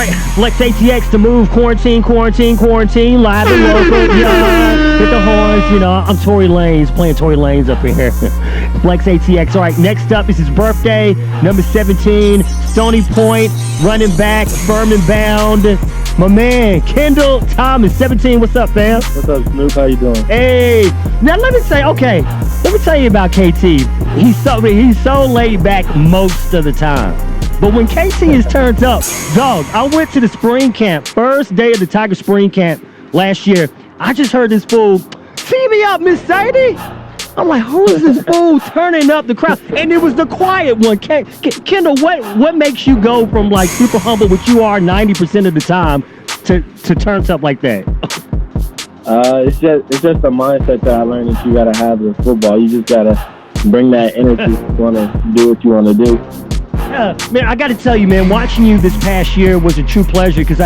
right, Flex ATX to move, quarantine, live and local, yeah, hit the horns, you know, I'm Tory Lanez, playing Tory Lanez up in here. Flex ATX, all right, next up is his birthday, number 17, Stony Point, running back, firm and bound, my man, Kendall Thomas, 17, what's up, fam? What's up, Snoop, how you doing? Hey, now let me tell you about KT, he's so laid back most of the time. But when KT is turned up, dog, I went to the spring camp, first day of the Tiger spring camp last year. I just heard this fool, "See me up, Miss Sadie." I'm like, who is this fool turning up the crowd? And it was the quiet one. Kendall, what makes you go from like super humble, which you are 90% of the time, to turn up like that? It's just a mindset that I learned that you gotta have in football. You just gotta bring that energy if you wanna do what you wanna do. Man, I got to tell you, man, watching you this past year was a true pleasure because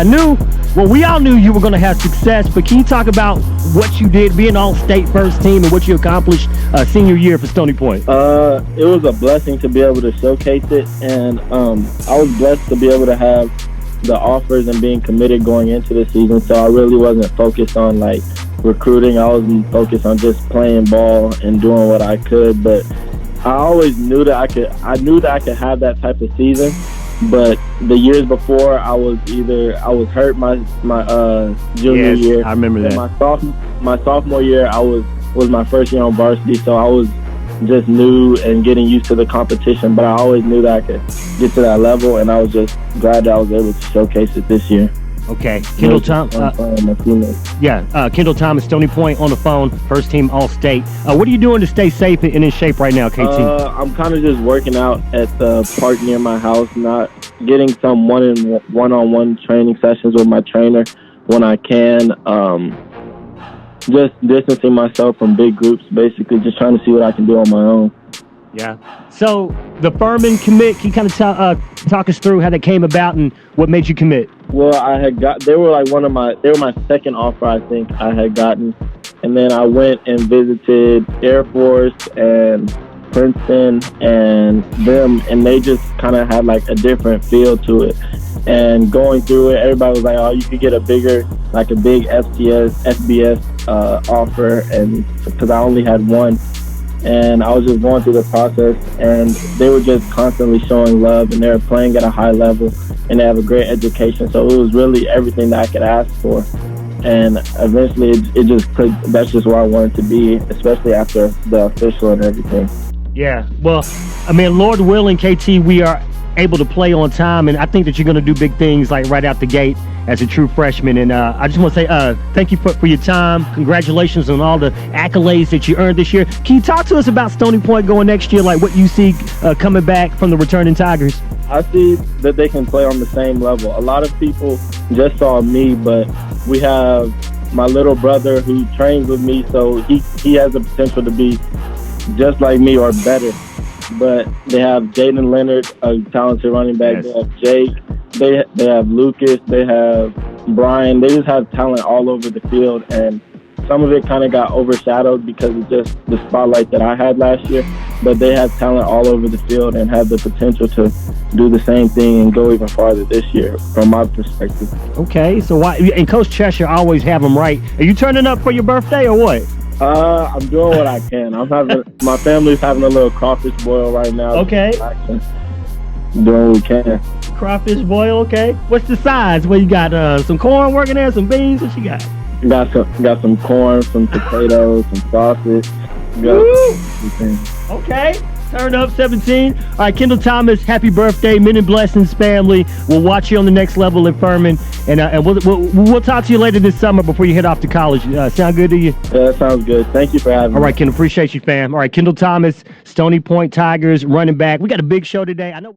we all knew you were going to have success, but can you talk about what you did, being all-state first team, and what you accomplished senior year for Stony Point? It was a blessing to be able to showcase it, and I was blessed to be able to have the offers and being committed going into the season, so I really wasn't focused on, like, recruiting. I was focused on just playing ball and doing what I could, but I always knew that I could have that type of season, but the years before I was hurt my junior year. I remember that. My sophomore year was my first year on varsity, so I was just new and getting used to the competition, but I always knew that I could get to that level, and I was just glad that I was able to showcase it this year. Okay, Kendall Thomas. Kendall Thomas, Stony Point on the phone, first team All-State. What are you doing to stay safe and in shape right now, KT? I'm kind of just working out at the park near my house, not getting some one-on-one training sessions with my trainer when I can. Just distancing myself from big groups, basically, just trying to see what I can do on my own. Yeah. So the Furman commit, can you kind of talk us through how that came about and what made you commit? Well, they were my second offer I think I had gotten, and then I went and visited Air Force and Princeton and them, and they just kind of had like a different feel to it. And going through it, everybody was like, "Oh, you could get a big FBS offer," and because I only had one. And I was just going through the process, and they were just constantly showing love, and they were playing at a high level, and they have a great education. So it was really everything that I could ask for. And eventually it just clicked. That's just where I wanted to be, especially after the official and everything. Yeah, well, I mean, Lord willing, KT, we are able to play on time, and I think that you're going to do big things like right out the gate as a true freshman. And I just want to say thank you for your time. Congratulations on all the accolades that you earned this year. Can you talk to us about Stony Point going next year, like what you see coming back from the returning Tigers? I see that they can play on the same level. A lot of people just saw me, but we have my little brother who trains with me, so he has the potential to be just like me or better. But they have Jaden Leonard, a talented running back. Yes. They have Jake. They have Lucas. They have Brian. They just have talent all over the field, and some of it kind of got overshadowed because of just the spotlight that I had last year. But they have talent all over the field and have the potential to do the same thing and go even farther this year, from my perspective. Okay, so why? And Coach Cheshire always have them right. Are you turning up for your birthday or what? I'm doing what I can. My family's having a little crawfish boil right now. Okay. Doing what we can. Crawfish boil, okay. What's the size? What you got? Some corn working there, some beans? What you got? Got some corn, some potatoes, some sausage. Okay. Turn up 17. All right, Kendall Thomas, happy birthday. Many blessings, family. We'll watch you on the next level at Furman, and we'll talk to you later this summer before you head off to college. Sound good to you? Yeah, that sounds good. Thank you for having me. All right, Kendall, appreciate you, fam. All right, Kendall Thomas, Stony Point Tigers, running back. We got a big show today. I know.